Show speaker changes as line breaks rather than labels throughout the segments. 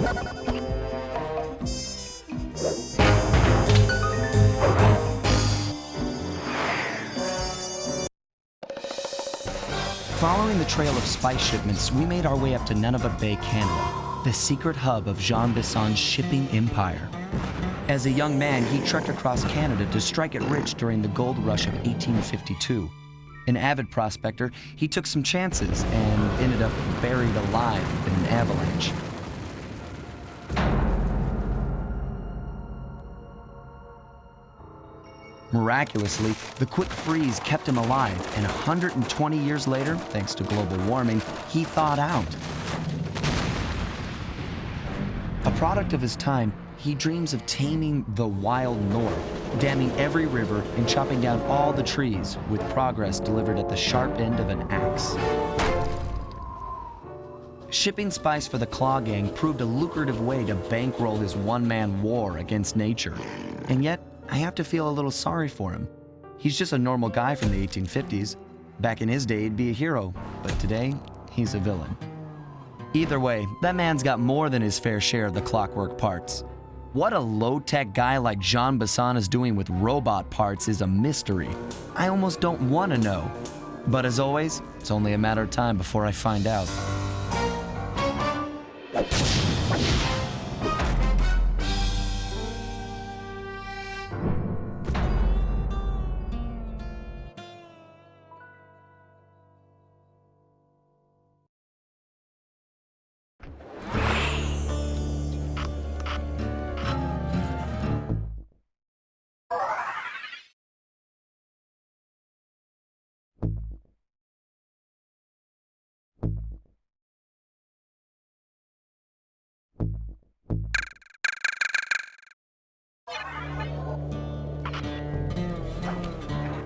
Following the trail of spice shipments, we made our way up to Nunavut Bay, Canada, the secret hub of Jean Bisson's shipping empire. As a young man, he trekked across Canada to strike it rich during the gold rush of 1852. An avid prospector, he took some chances and ended up buried alive in an avalanche. Miraculously, the quick freeze kept him alive, and 120 years later, thanks to global warming, he thawed out. A product of his time, he dreams of taming the wild north, damming every river and chopping down all the trees, with progress delivered at the sharp end of an axe. Shipping spice for the Claw Gang proved a lucrative way to bankroll his one-man war against nature. And yet, I have to feel a little sorry for him. He's just a normal guy from the 1850s. Back in his day, he'd be a hero, but today, he's a villain. Either way, that man's got more than his fair share of the clockwork parts. What a low-tech guy like Jean Bisson is doing with robot parts is a mystery. I almost don't want to know. But as always, it's only a matter of time before I find out.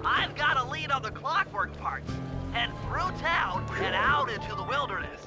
I've got a lead on the clockwork parts. Head through town and out into the wilderness.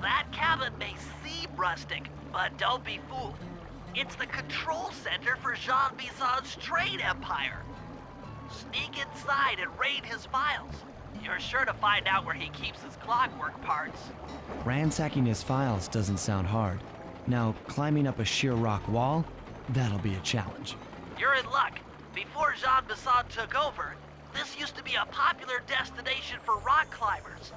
That cabin may seem rustic, but don't be fooled. It's the control center for Jean Bison's trade empire. Sneak inside and raid his files. You're sure to find out where he keeps his clockwork parts.
Ransacking his files doesn't sound hard. Now, climbing up a sheer rock wall? That'll be a challenge.
You're in luck. Before Jean Bison took over, this used to be a popular destination for rock climbers.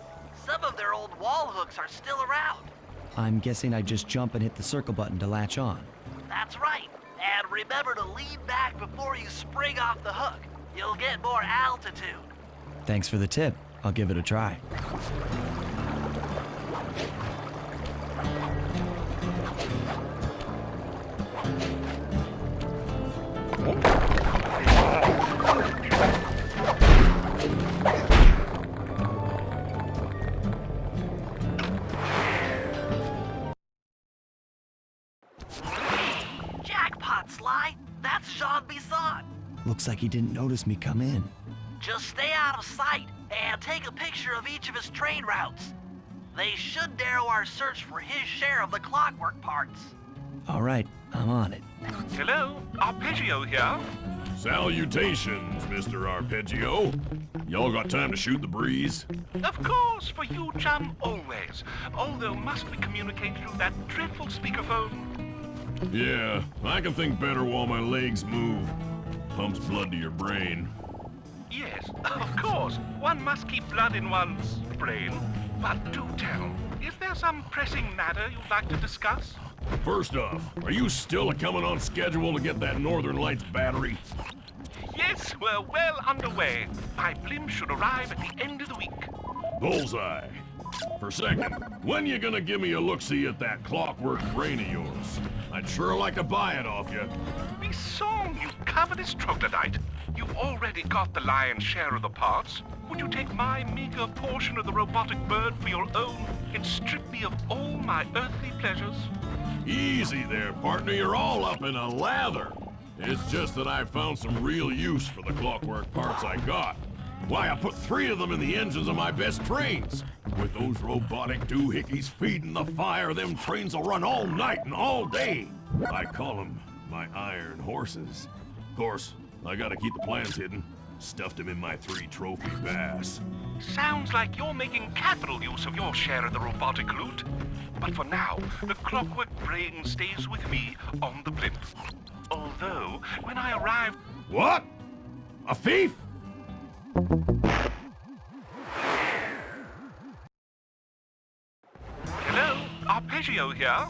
Some of their old wall hooks are still around.
I'm guessing I just jump and hit the circle button to latch on.
That's right. And remember to lean back before you spring off the hook. You'll get more altitude.
Thanks for the tip. I'll give it a try.
Jackpot, Sly. That's Jean Bison.
Looks like he didn't notice me come in.
Just stay out of sight and take a picture of each of his train routes. They should narrow our search for his share of the clockwork parts.
All right, I'm on it.
Hello, Arpeggio here.
Salutations, Mr. Arpeggio. Y'all got time to shoot the breeze?
Of course, for you, chum, always. Although must we communicate through that dreadful speakerphone?
Yeah, I can think better while my legs move. Pumps blood to your brain.
Yes, of course. One must keep blood in one's brain. But do tell, is there some pressing matter you'd like to discuss?
First off, are you still a coming on schedule to get that Northern Lights battery?
Yes, we're well underway. My blimp should arrive at the end of the week.
Bullseye. For second, when you gonna give me a look-see at that clockwork brain of yours? I'd sure like to buy it off you.
Be song, you covetous troglodyte. You've already got the lion's share of the parts. Would you take my meager portion of the robotic bird for your own and strip me of all my earthly pleasures?
Easy there, partner. You're all up in a lather. It's just that I found some real use for the clockwork parts I got. Why, I put 3 of them in the engines of my best trains. With those robotic doohickeys feeding the fire, them trains will run all night and all day. I call them my iron horses. Of course, I gotta keep the plans hidden. Stuffed them in my 3 trophy bass.
Sounds like you're making capital use of your share of the robotic loot. But for now, the clockwork brain stays with me on the blimp. Although, when I arrive...
What? A thief?
Hello, Arpeggio here.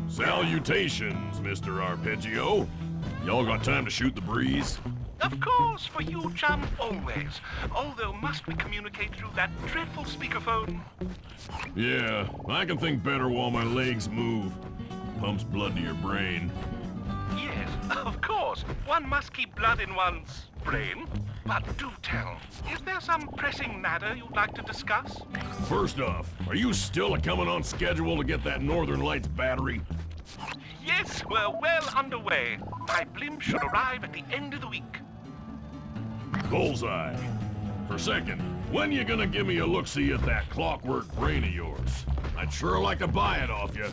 Salutations, Mr. Arpeggio. Y'all got time to shoot the breeze?
Of course, for you, chum, always. Although, must we communicate through that dreadful speakerphone?
Yeah, I can think better while my legs move. Pumps blood to your brain.
Yes, of course. One must keep blood in one's brain. But do tell, is there some pressing matter you'd like to discuss?
First off, are you still coming on schedule to get that Northern Lights battery?
Yes, we're well underway. My blimp should arrive at the end of the week.
Bullseye. For second, when you gonna give me a look-see at that clockwork brain of yours? I'd sure like to buy it off you.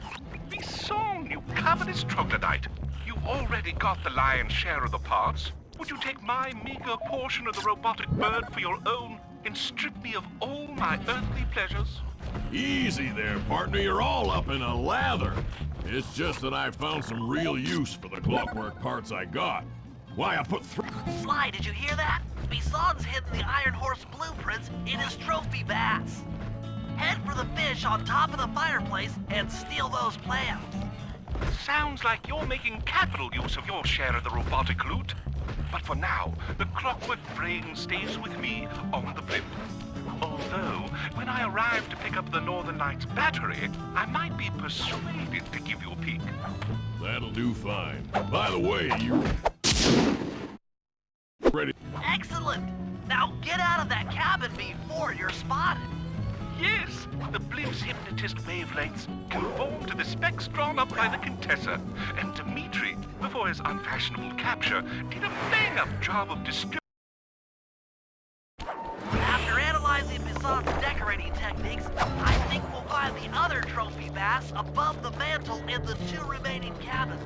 Be song, you covetous troglodyte. You've already got the lion's share of the parts. Would you take my meager portion of the robotic bird for your own and strip me of all my earthly pleasures?
Easy there, partner. You're all up in a lather. It's just that I found some real use for the clockwork parts I got. Why, I put 3...
Sly, did you hear that? Bison's hidden the Iron Horse blueprints in his trophy bass. Head for the fish on top of the fireplace and steal those plans.
Sounds like you're making capital use of your share of the robotic loot. But for now, the clockwork brain stays with me on the blimp. Although, when I arrive to pick up the Northern Lights battery, I might be persuaded to give you a peek.
That'll do fine. By the way, you... Ready?
Excellent! Now get out of that cabin before you're spotted.
Yes, the blimp's hypnotist wavelengths conform to the specs drawn up by the Contessa, and Dmitri, before his unfashionable capture, did a bang-up job of distributing.
After analyzing Bison's decorating techniques, I think we'll find the other trophy bass above the mantle in the 2 remaining cabins.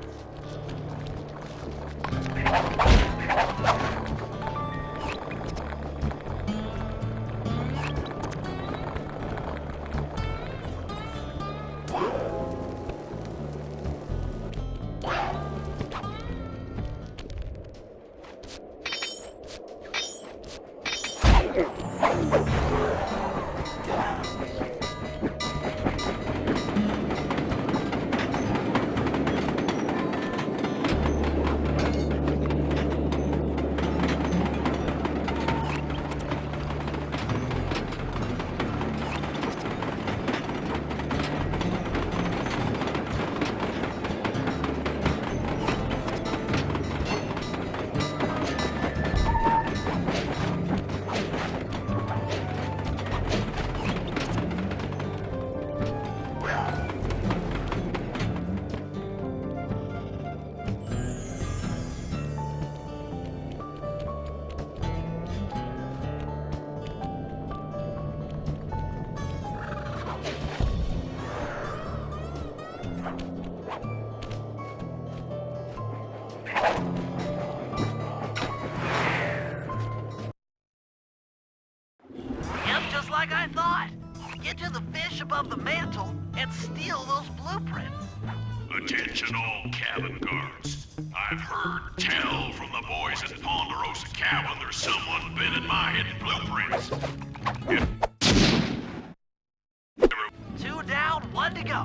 Like I thought. Get to the fish above the mantle and steal those blueprints.
Attention all cabin guards. I've heard tell from the boys at Ponderosa Cabin there's someone been in my hidden blueprints.
2 down, 1 to go.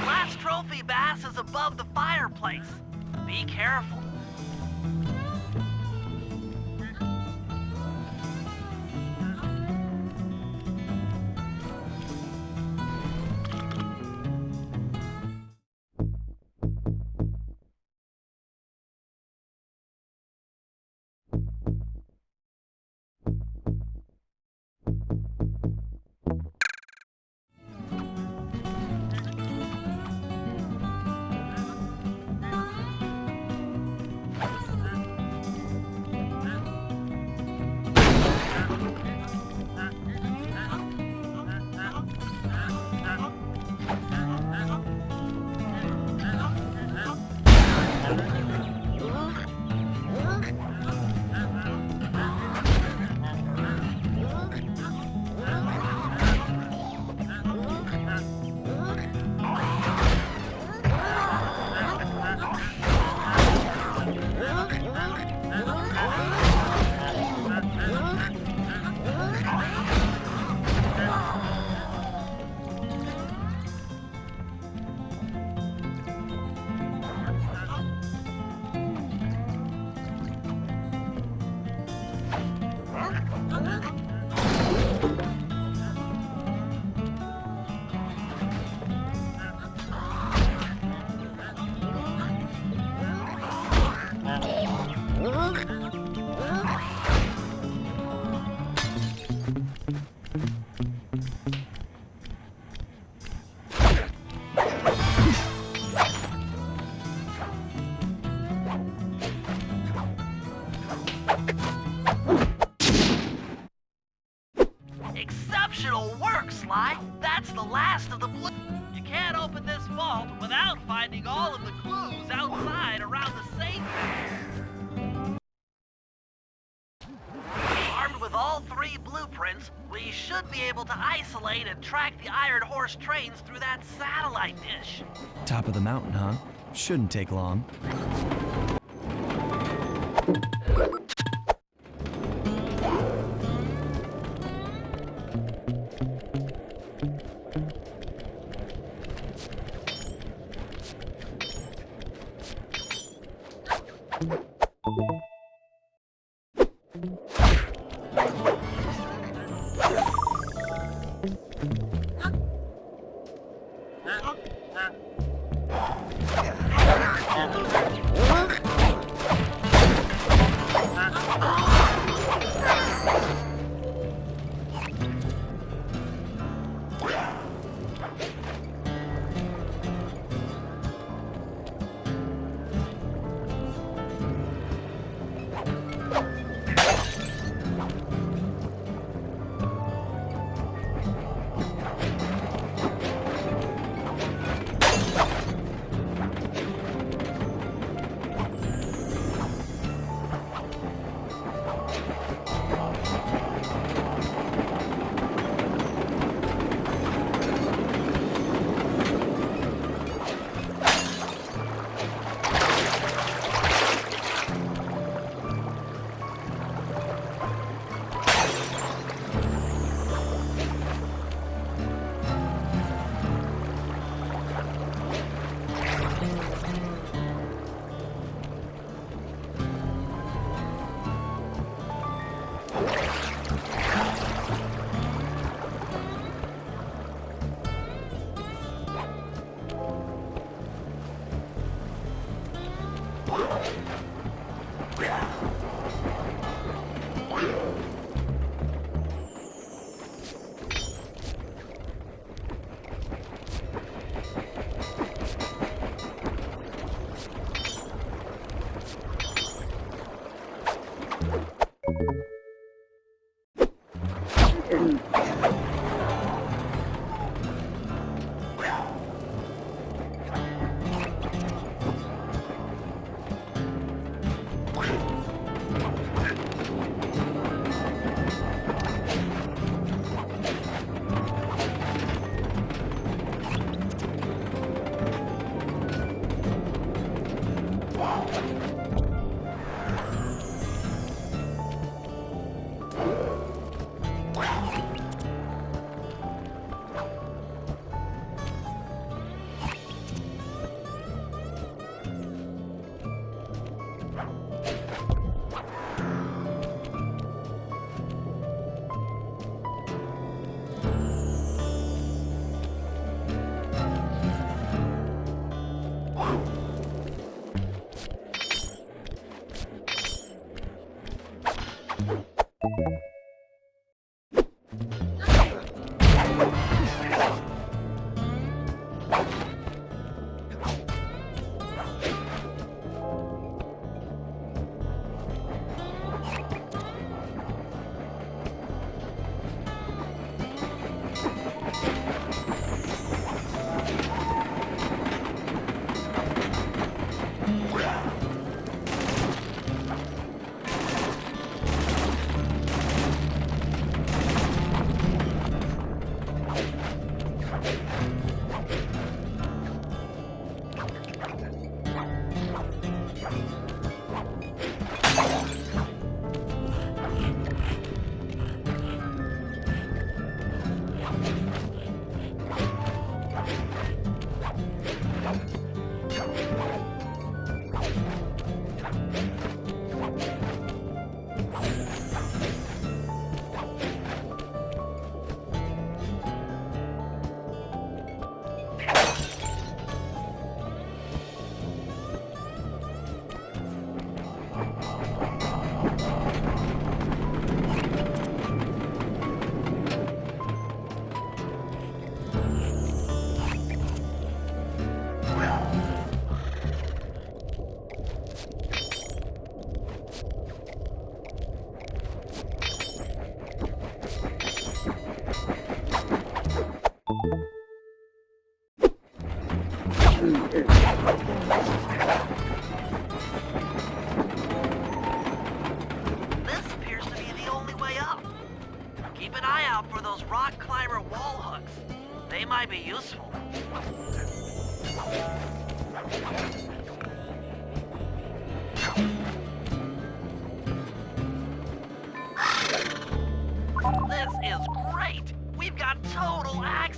The last trophy bass is above the fireplace. Be careful. the clues outside around the safe. Armed with all 3 blueprints, we should be able to isolate and track the Iron Horse trains through that satellite dish.
Top of the mountain, huh? Shouldn't take long.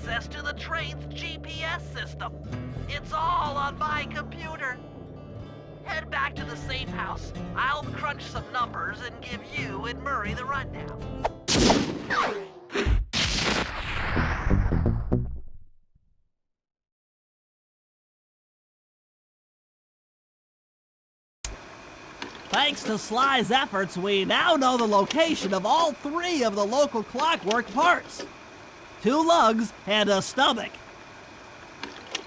access to the train's GPS system. It's all on my computer. Head back to the safe house. I'll crunch some numbers and give you and Murray the rundown.
Thanks to Sly's efforts, we now know the location of all 3 of the local clockwork parts. 2 lugs and a stomach.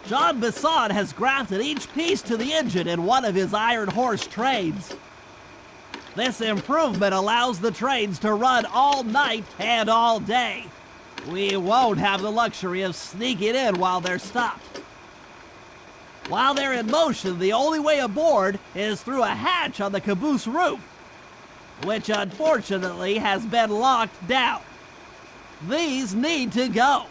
Jean Bisson has grafted each piece to the engine in one of his Iron Horse trains. This improvement allows the trains to run all night and all day. We won't have the luxury of sneaking in while they're stopped. While they're in motion, the only way aboard is through a hatch on the caboose roof, which unfortunately has been locked down. These need to go.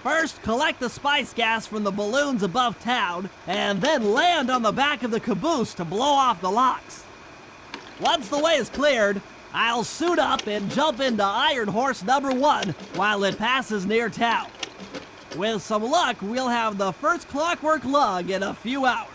First, collect the spice gas from the balloons above town, and then land on the back of the caboose to blow off the locks. Once the way is cleared, I'll suit up and jump into Iron Horse number 1 while it passes near town. With some luck, we'll have the first clockwork lug in a few hours.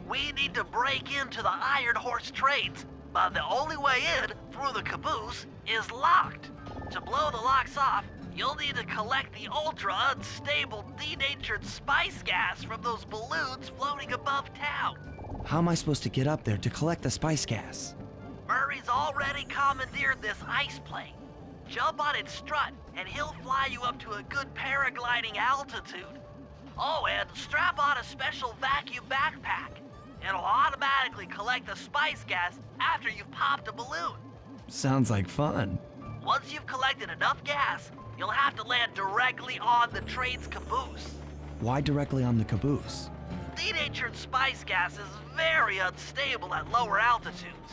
We need to break into the Iron Horse trains, but the only way in, through the caboose, is locked. To blow the locks off, you'll need to collect the ultra-unstable, denatured spice gas from those balloons floating above town.
How am I supposed to get up there to collect the spice gas?
Murray's already commandeered this ice plane. Jump on its strut, and he'll fly you up to a good paragliding altitude. Oh, and strap on a special vacuum backpack. It'll automatically collect the spice gas after you've popped a balloon.
Sounds like fun.
Once you've collected enough gas, you'll have to land directly on the train's caboose.
Why directly on the caboose?
Denatured spice gas is very unstable at lower altitudes.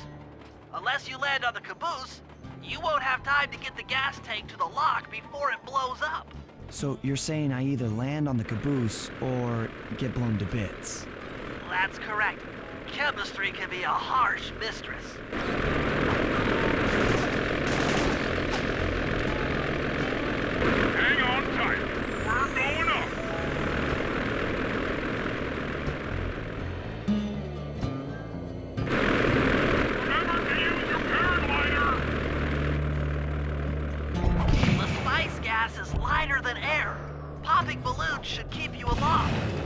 Unless you land on the caboose, you won't have time to get the gas tank to the lock before it blows up.
So you're saying I either land on the caboose or get blown to bits?
That's correct. Chemistry can be a harsh mistress. loot should keep you aloft.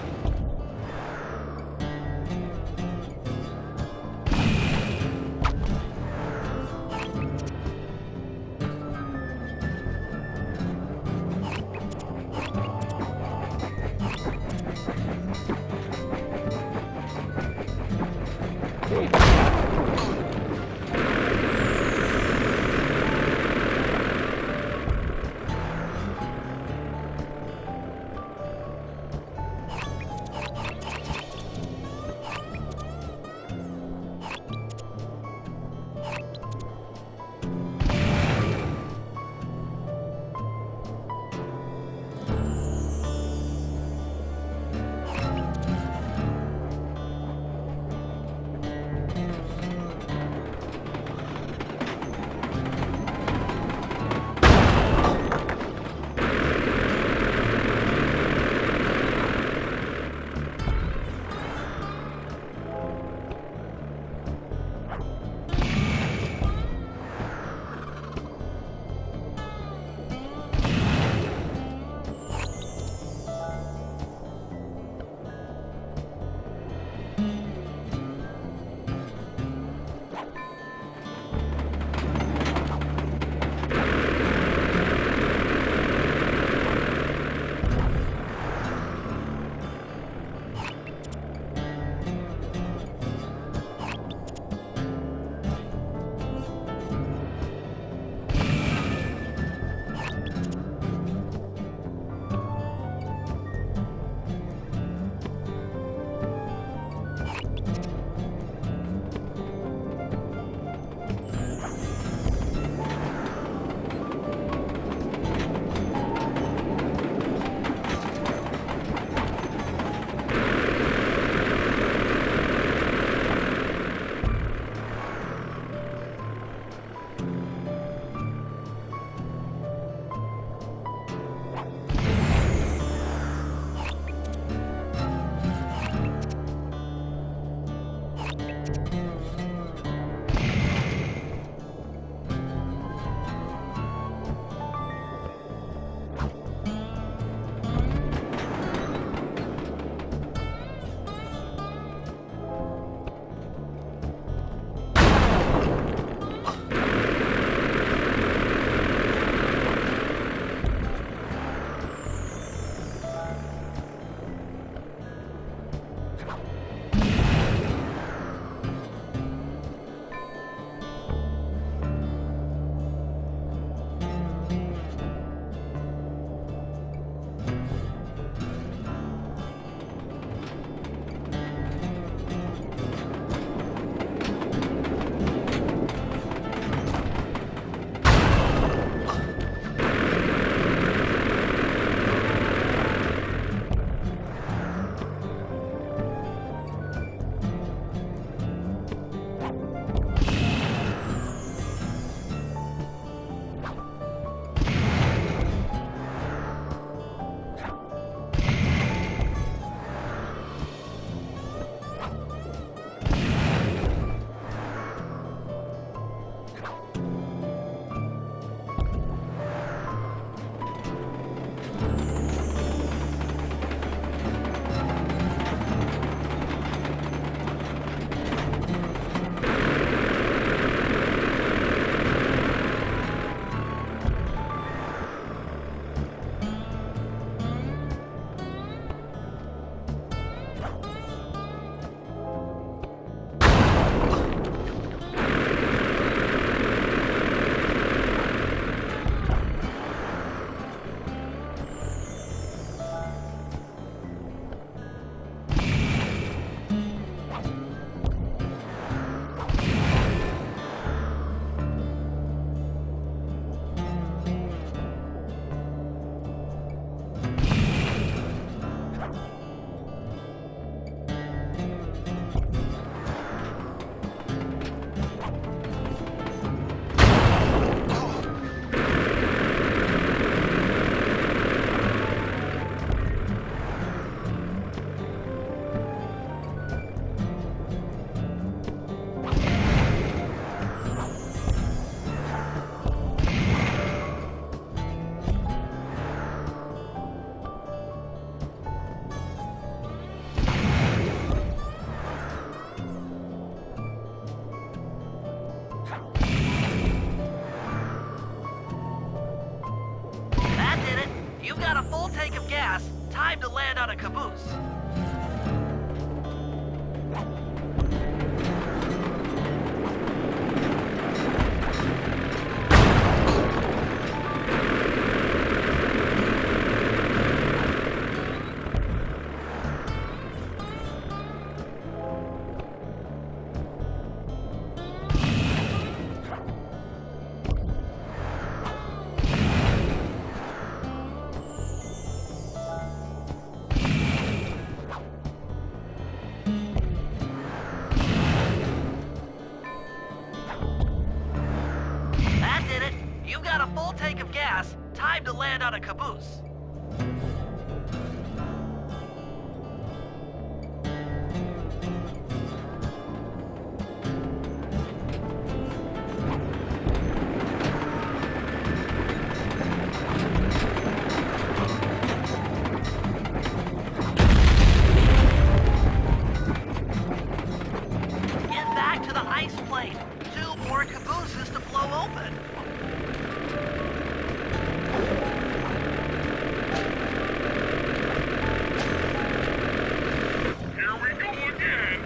Time to land on a caboose. That did it. You got a full tank of gas. Time to land on a caboose. Get back to the ice plate. 2 more cabooses to blow open.
Here we go again.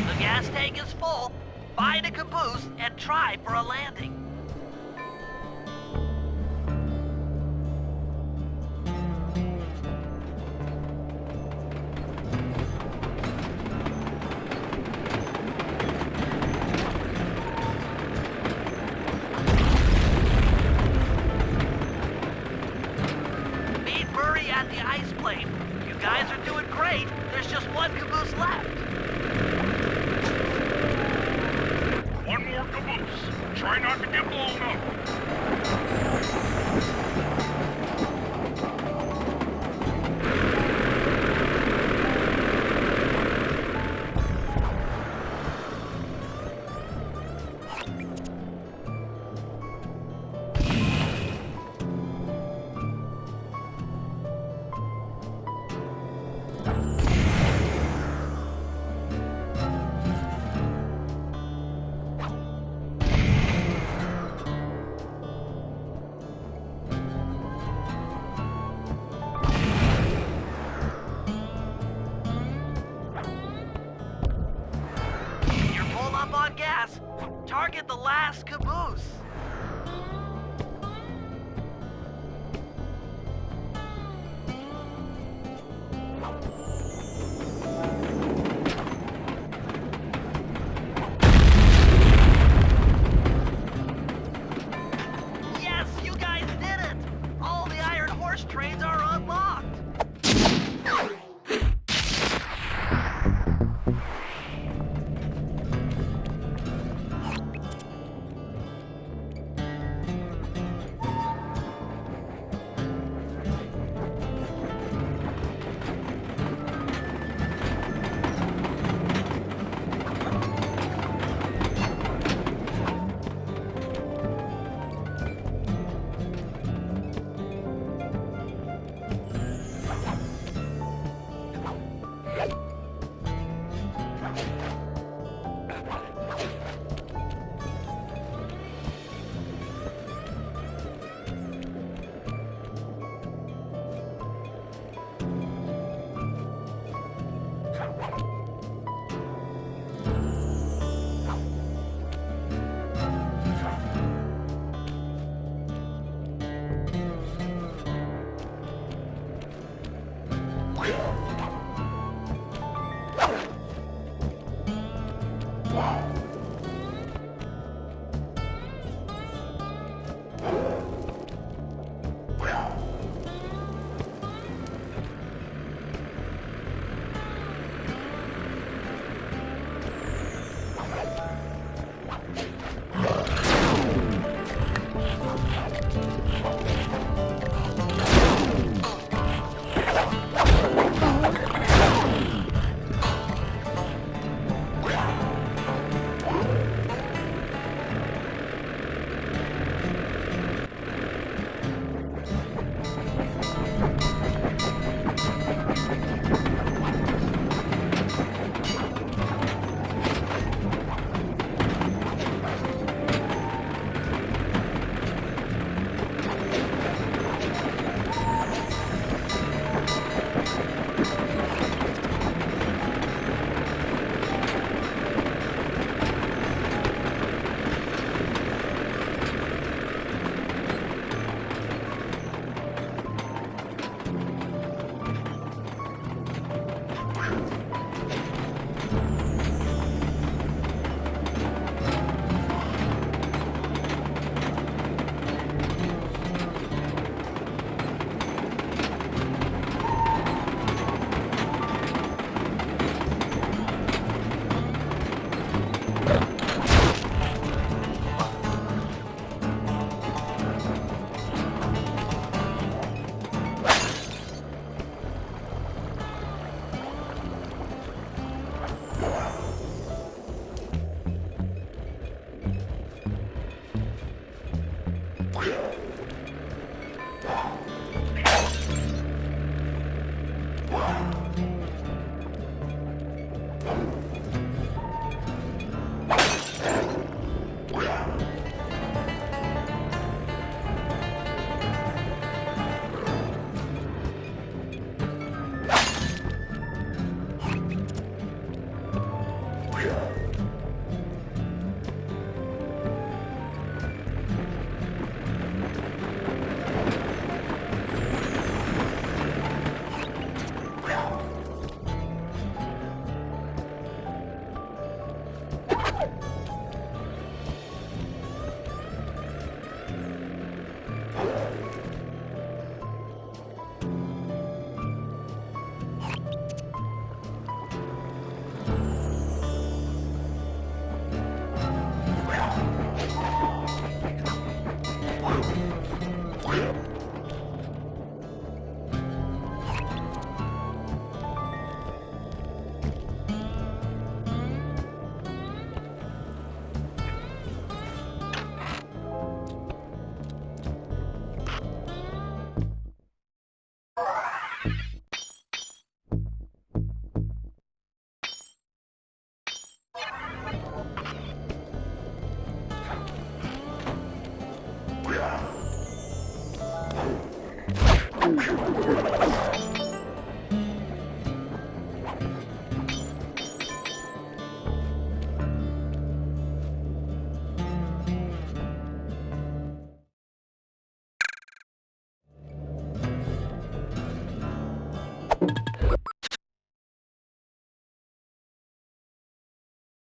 The gas tank is full. Find a caboose and try for a landing. Meet Murray at the ice plate. You guys are doing great. There's just 1 caboose left. One more caboose. Try not to get blown up.
You're full up on gas. Target the last caboose. Yes, you guys did it! All the Iron Horse trains are unlocked.